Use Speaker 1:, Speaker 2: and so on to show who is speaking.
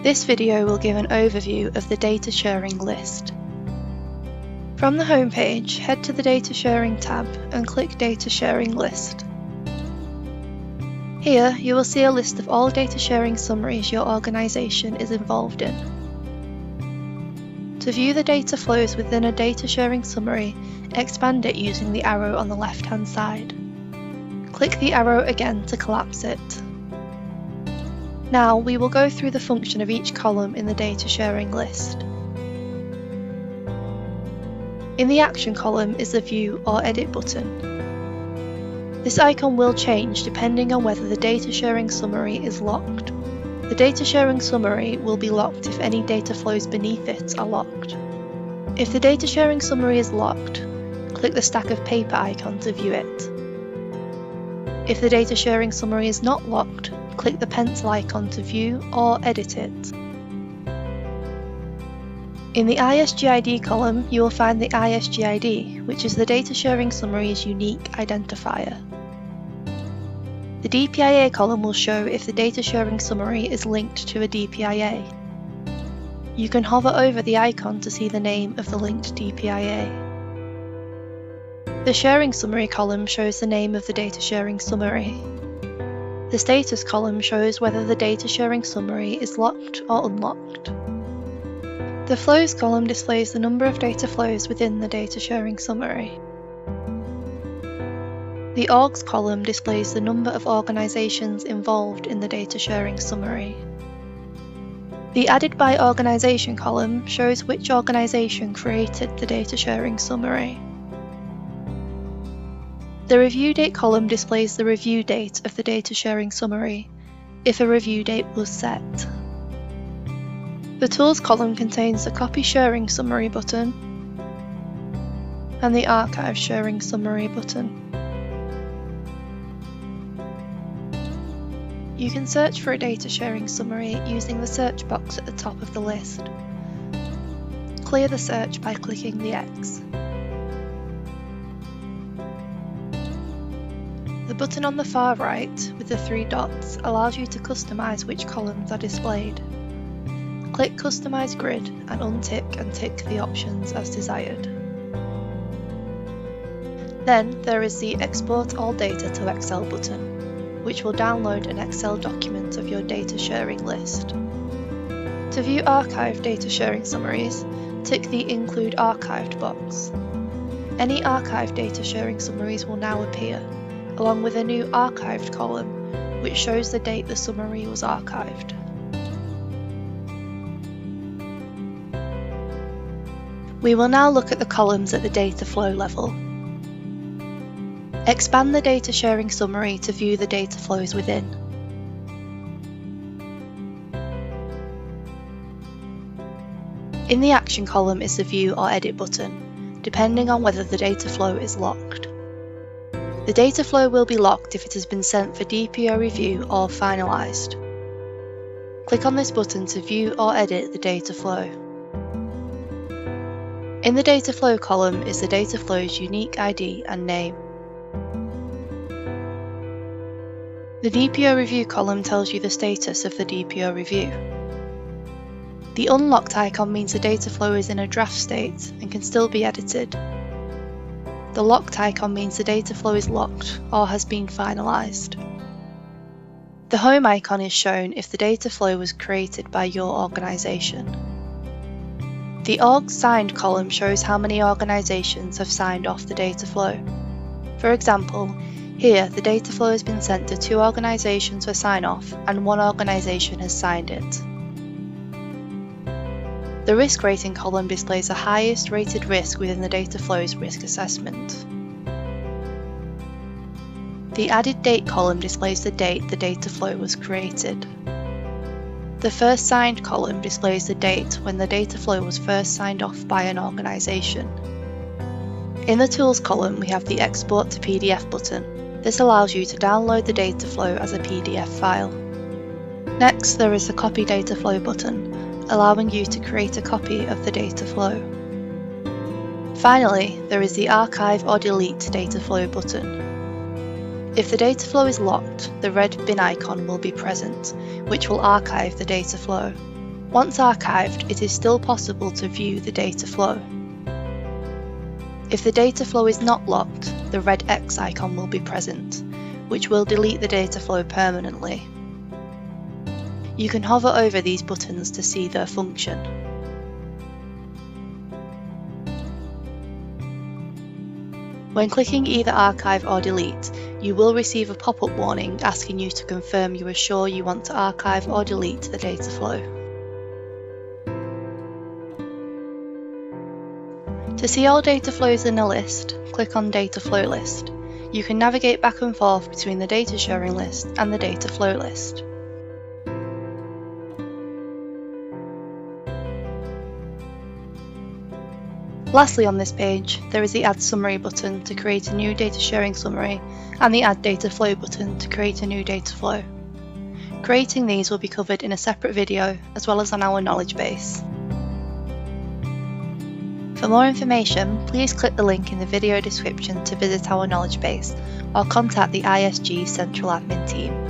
Speaker 1: This video will give an overview of the data sharing list. From the home page, head to the Data Sharing tab and click Data Sharing List. Here, you will see a list of all data sharing summaries your organisation is involved in. To view the data flows within a data sharing summary, expand it using the arrow on the left-hand side. Click the arrow again to collapse it. Now we will go through the function of each column in the data sharing list. In the Action column is the View or Edit button. This icon will change depending on whether the data sharing summary is locked. The data sharing summary will be locked if any data flows beneath it are locked. If the data sharing summary is locked, click the stack of paper icon to view it. If the data sharing summary is not locked, click the pencil icon to view or edit it. In the ISGID column, you will find the ISGID, which is the data sharing summary's unique identifier. The DPIA column will show if the data sharing summary is linked to a DPIA. You can hover over the icon to see the name of the linked DPIA. The Sharing Summary column shows the name of the data sharing summary. The Status column shows whether the data sharing summary is locked or unlocked. The Flows column displays the number of data flows within the data sharing summary. The Orgs column displays the number of organisations involved in the data sharing summary. The Added by Organisation column shows which organisation created the data sharing summary. The Review Date column displays the review date of the data sharing summary, if a review date was set. The Tools column contains the Copy Sharing Summary button and the Archive Sharing Summary button. You can search for a data sharing summary using the search box at the top of the list. Clear the search by clicking the X. The button on the far right, with the 3 dots, allows you to customize which columns are displayed. Click Customize Grid and untick and tick the options as desired. Then there is the Export All Data to Excel button, which will download an Excel document of your data sharing list. To view archived data sharing summaries, tick the Include Archived box. Any archived data sharing summaries will now appear, along with a new Archived column, which shows the date the summary was archived. We will now look at the columns at the data flow level. Expand the data sharing summary to view the data flows within. In the Action column is the View or Edit button, depending on whether the data flow is locked. The data flow will be locked if it has been sent for DPO review or finalised. Click on this button to view or edit the data flow. In the Data Flow column is the data flow's unique ID and name. The DPO Review column tells you the status of the DPO review. The Unlocked icon means the data flow is in a draft state and can still be edited. The Locked icon means the data flow is locked or has been finalised. The Home icon is shown if the data flow was created by your organisation. The Org Signed column shows how many organisations have signed off the data flow. For example, here the data flow has been sent to 2 organisations for sign-off and 1 organisation has signed it. The Risk Rating column displays the highest rated risk within the data flow's risk assessment. The Added Date column displays the date the data flow was created. The First Signed column displays the date when the data flow was first signed off by an organisation. In the Tools column we have the Export to PDF button. This allows you to download the data flow as a PDF file. Next there is the Copy Data Flow button, allowing you to create a copy of the data flow. Finally, there is the Archive or Delete Data Flow button. If the data flow is locked, the red bin icon will be present, which will archive the data flow. Once archived, it is still possible to view the data flow. If the data flow is not locked, the red X icon will be present, which will delete the data flow permanently. You can hover over these buttons to see their function. When clicking either archive or delete, you will receive a pop-up warning asking you to confirm you are sure you want to archive or delete the data flow. To see all data flows in a list, click on Data Flow List. You can navigate back and forth between the data sharing list and the data flow list. Lastly on this page, there is the Add Summary button to create a new data sharing summary and the Add Data Flow button to create a new data flow. Creating these will be covered in a separate video as well as on our knowledge base. For more information, please click the link in the video description to visit our knowledge base or contact the ISG Central Admin team.